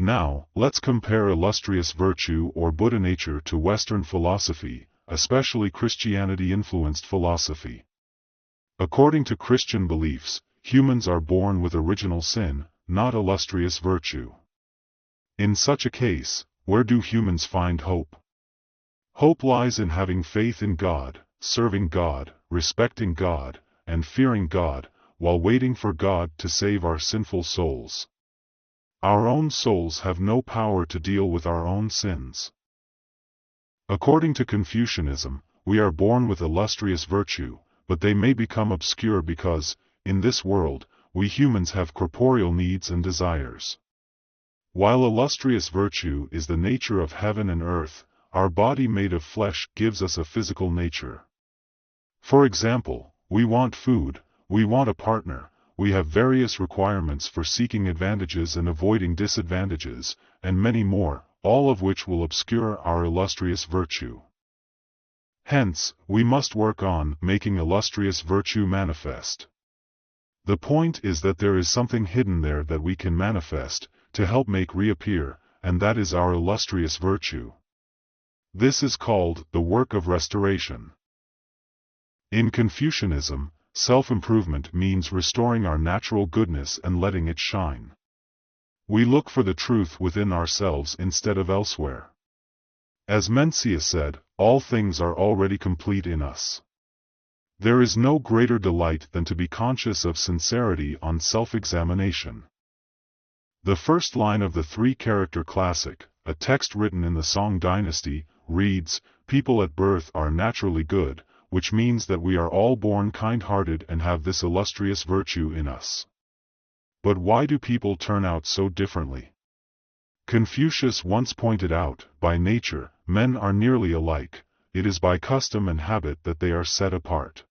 Now, let's compare illustrious virtue or Buddha nature to Western philosophy, especially Christianity-influenced philosophy. According to Christian beliefs, humans are born with original sin, not illustrious virtue. In such a case, where do humans find hope? Hope lies in having faith in God, serving God, respecting God, and fearing God, while waiting for God to save our sinful souls. Our own souls have no power to deal with our own sins. According to Confucianism, we are born with illustrious virtue, but they may become obscure because, in this world, we humans have corporeal needs and desires. While illustrious virtue is the nature of heaven and earth, our body made of flesh gives us a physical nature. For example, we want food, we want a partner, we have various requirements for seeking advantages and avoiding disadvantages, and many more, all of which will obscure our illustrious virtue. Hence, we must work on making illustrious virtue manifest. The point is that there is something hidden there that we can manifest, to help make reappear, and that is our illustrious virtue. This is called the work of restoration. In Confucianism, self-improvement means restoring our natural goodness and letting it shine. We look for the truth within ourselves instead of elsewhere. As Mencius said, all things are already complete in us. There is no greater delight than to be conscious of sincerity on self-examination. The first line of the three-character classic, a text written in the Song dynasty, reads, "People at birth are naturally good," which means that we are all born kind-hearted and have this illustrious virtue in us. But why do people turn out so differently? Confucius once pointed out, by nature, men are nearly alike, it is by custom and habit that they are set apart.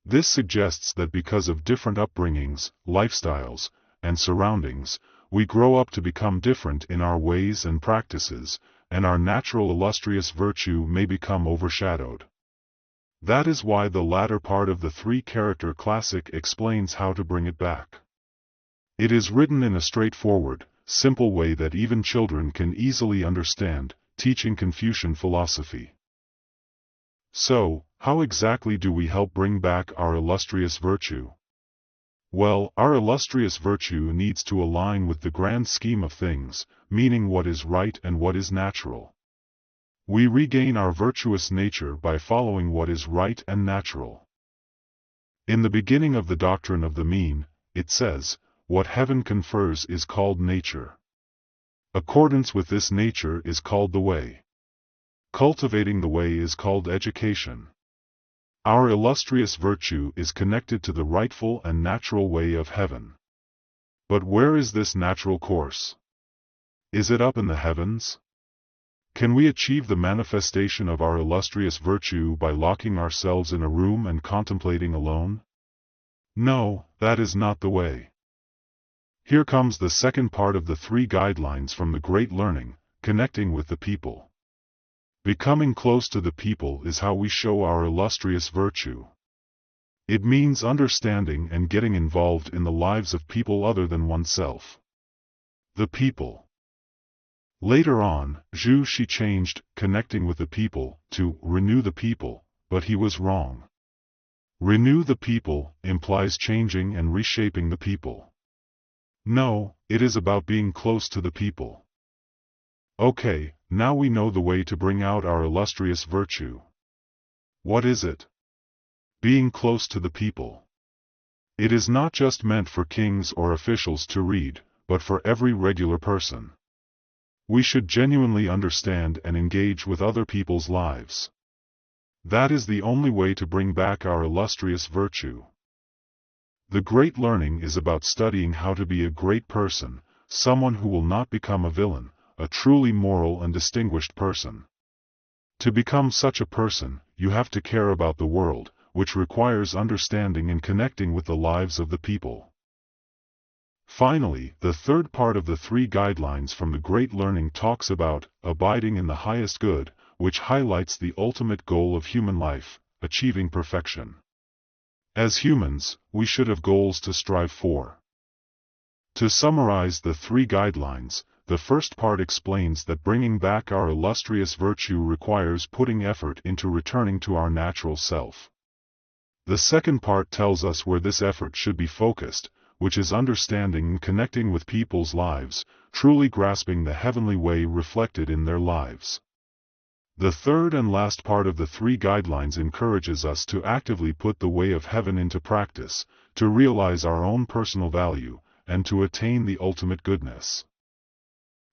This suggests that because of different upbringings, lifestyles, and surroundings, we grow up to become different in our ways and practices, and our natural illustrious virtue may become overshadowed. That is why the latter part of the three-character classic explains how to bring it back. It is written in a straightforward, simple way that even children can easily understand, teaching Confucian philosophy. So, how exactly do we help bring back our illustrious virtue? Well, our illustrious virtue needs to align with the grand scheme of things, meaning what is right and what is natural. We regain our virtuous nature by following what is right and natural. In the beginning of the doctrine of the mean, it says, "What heaven confers is called nature. Accordance with this nature is called the way. Cultivating the way is called education." Our illustrious virtue is connected to the rightful and natural way of heaven. But where is this natural course? Is it up in the heavens? Can we achieve the manifestation of our illustrious virtue by locking ourselves in a room and contemplating alone? No, that is not the way. Here comes the second part of the three guidelines from the Great Learning, connecting with the people. Becoming close to the people is how we show our illustrious virtue. It means understanding and getting involved in the lives of people other than oneself. The people. Later on, Zhu Xi changed "connecting with the people" to "renew the people," but he was wrong. Renew the people implies changing and reshaping the people. No, it is about being close to the people. Okay, now we know the way to bring out our illustrious virtue. What is it? Being close to the people. It is not just meant for kings or officials to read, but for every regular person. We should genuinely understand and engage with other people's lives. That is the only way to bring back our illustrious virtue. The Great Learning is about studying how to be a great person, someone who will not become a villain, a truly moral and distinguished person. To become such a person, you have to care about the world, which requires understanding and connecting with the lives of the people. Finally, the third part of the three guidelines from the Great Learning talks about abiding in the highest good, which highlights the ultimate goal of human life, achieving perfection. As humans, we should have goals to strive for. To summarize the three guidelines, the first part explains that bringing back our illustrious virtue requires putting effort into returning to our natural self. The second part tells us where this effort should be focused, which is understanding and connecting with people's lives, truly grasping the heavenly way reflected in their lives. The third and last part of the three guidelines encourages us to actively put the way of heaven into practice, to realize our own personal value, and to attain the ultimate goodness.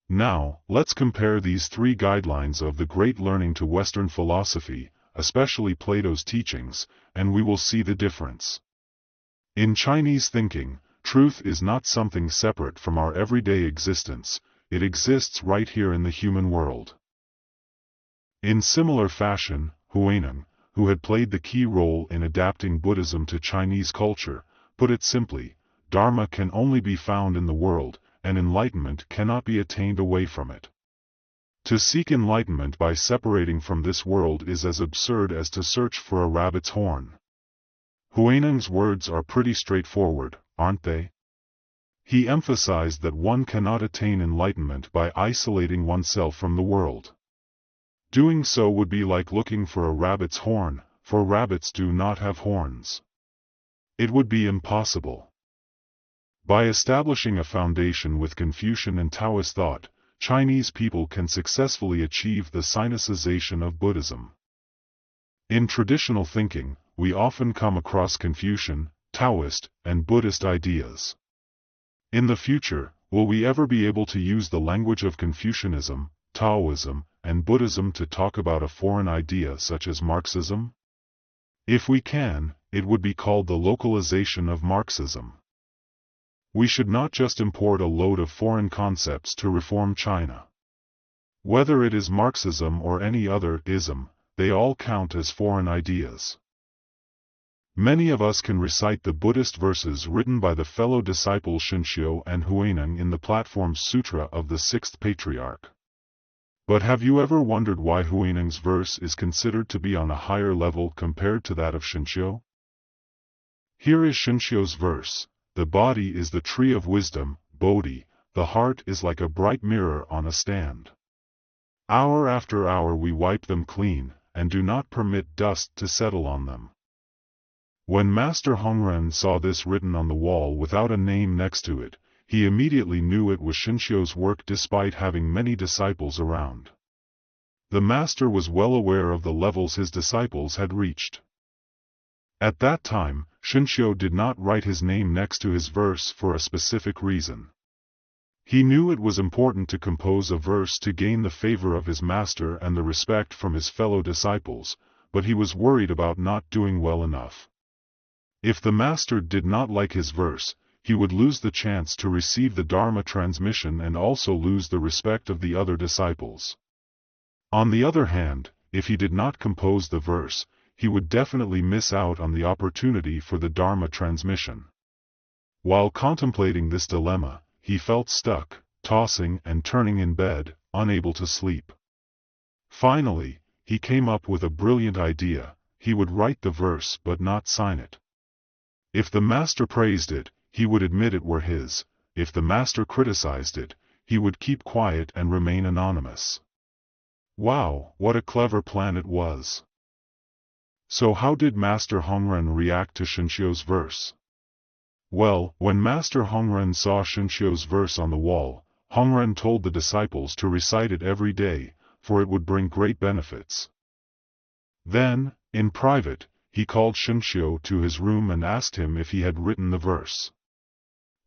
Now, let's compare these three guidelines of the great learning to Western philosophy, especially Plato's teachings, and we will see the difference. In Chinese thinking, truth is not something separate from our everyday existence, it exists right here in the human world. In similar fashion, Huineng, who had played the key role in adapting Buddhism to Chinese culture, put it simply, Dharma can only be found in the world, and enlightenment cannot be attained away from it. To seek enlightenment by separating from this world is as absurd as to search for a rabbit's horn. Huineng's words are pretty straightforward, aren't they? He emphasized that one cannot attain enlightenment by isolating oneself from the world. Doing so would be like looking for a rabbit's horn, for rabbits do not have horns. It would be impossible. By establishing a foundation with Confucian and Taoist thought, Chinese people can successfully achieve the Sinicization of Buddhism. In traditional thinking, we often come across Confucian, Taoist, and Buddhist ideas. In the future, will we ever be able to use the language of Confucianism, Taoism, and Buddhism to talk about a foreign idea such as Marxism? If we can, it would be called the localization of Marxism. We should not just import a load of foreign concepts to reform China. Whether it is Marxism or any other ism, they all count as foreign ideas. Many of us can recite the Buddhist verses written by the fellow disciples Shenxiu and Huineng in the Platform Sutra of the Sixth Patriarch. But have you ever wondered why Huineng's verse is considered to be on a higher level compared to that of Shenxiu? Here is Shenxiu's verse. The body is the tree of wisdom, Bodhi, the heart is like a bright mirror on a stand. Hour after hour we wipe them clean, and do not permit dust to settle on them. When Master Hongren saw this written on the wall without a name next to it, he immediately knew it was Shenxiu's work despite having many disciples around. The master was well aware of the levels his disciples had reached. At that time, Shenxiu did not write his name next to his verse for a specific reason. He knew it was important to compose a verse to gain the favor of his master and the respect from his fellow disciples, but he was worried about not doing well enough. If the master did not like his verse, he would lose the chance to receive the Dharma transmission and also lose the respect of the other disciples. On the other hand, if he did not compose the verse, he would definitely miss out on the opportunity for the Dharma transmission. While contemplating this dilemma, he felt stuck, tossing and turning in bed, unable to sleep. Finally, he came up with a brilliant idea. He would write the verse but not sign it. If the master praised it, he would admit it were his. If the master criticized it, he would keep quiet and remain anonymous. Wow, what a clever plan it was! So how did Master Hongren react to Shenxiu's verse? Well, when Master Hongren saw Shenxiu's verse on the wall, Hongren told the disciples to recite it every day, for it would bring great benefits. Then, in private, he called Shenxiu to his room and asked him if he had written the verse.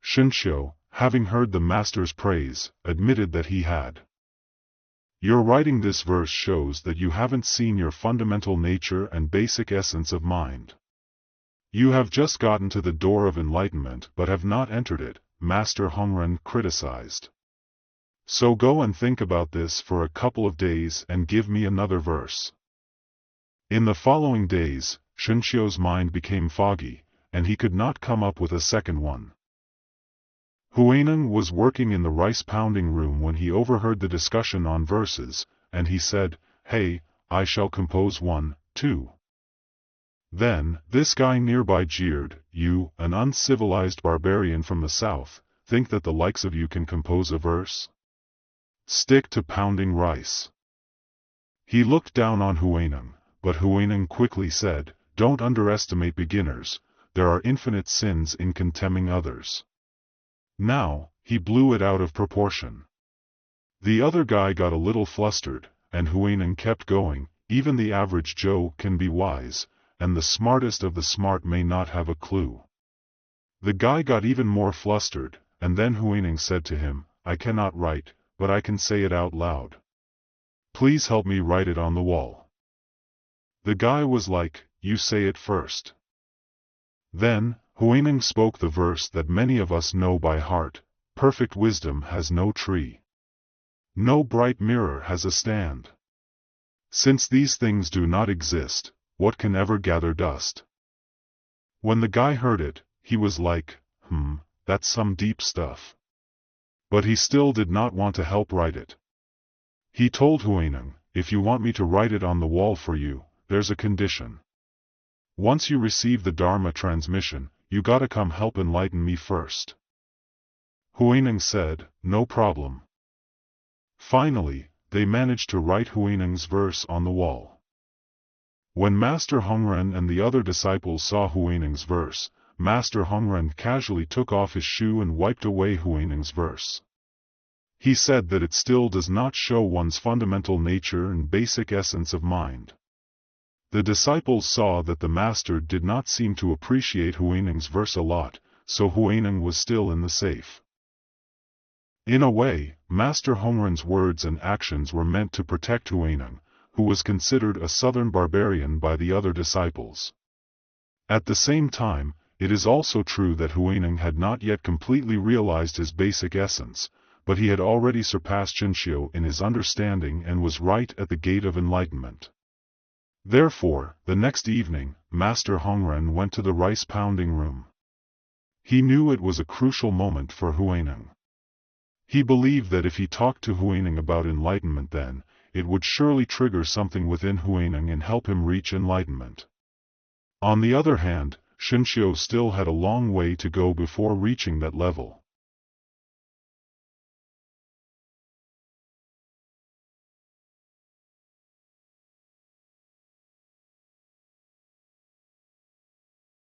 Shenxiu, having heard the master's praise, admitted that he had. Your writing this verse shows that you haven't seen your fundamental nature and basic essence of mind. You have just gotten to the door of enlightenment but have not entered it, Master Hongren criticized. So go and think about this for a couple of days and give me another verse. In the following days, Shenxiu's mind became foggy, and he could not come up with a second one. Huineng was working in the rice-pounding room when he overheard the discussion on verses, and he said, "Hey, I shall compose one, too." Then, this guy nearby jeered, "You, an uncivilized barbarian from the south, think that the likes of you can compose a verse? Stick to pounding rice. He looked down on Huineng, but Huineng quickly said, don't underestimate beginners, there are infinite sins in contemning others. Now, he blew it out of proportion. The other guy got a little flustered, and Huineng kept going, even the average Joe can be wise, and the smartest of the smart may not have a clue. The guy got even more flustered, and then Huineng said to him, I cannot write, but I can say it out loud. Please help me write it on the wall. The guy was like, you say it first. Then, Huineng spoke the verse that many of us know by heart, perfect wisdom has no tree. No bright mirror has a stand. Since these things do not exist, what can ever gather dust? When the guy heard it, he was like, that's some deep stuff. But he still did not want to help write it. He told Huineng, if you want me to write it on the wall for you, there's a condition. Once you receive the Dharma transmission, you gotta come help enlighten me first. Huineng said, no problem. Finally, they managed to write Huineng's verse on the wall. When Master Hongren and the other disciples saw Huineng's verse, Master Hongren casually took off his shoe and wiped away Huineng's verse. He said that it still does not show one's fundamental nature and basic essence of mind. The disciples saw that the master did not seem to appreciate Huineng's verse a lot, so Huineng was still in the safe. In a way, Master Hongren's words and actions were meant to protect Huineng, who was considered a southern barbarian by the other disciples. At the same time, it is also true that Huineng had not yet completely realized his basic essence, but he had already surpassed Shenxiu in his understanding and was right at the gate of enlightenment. Therefore, the next evening, Master Hongren went to the rice-pounding room. He knew it was a crucial moment for Huineng. He believed that if he talked to Huineng about enlightenment then, it would surely trigger something within Huineng and help him reach enlightenment. On the other hand, Shenxiu still had a long way to go before reaching that level.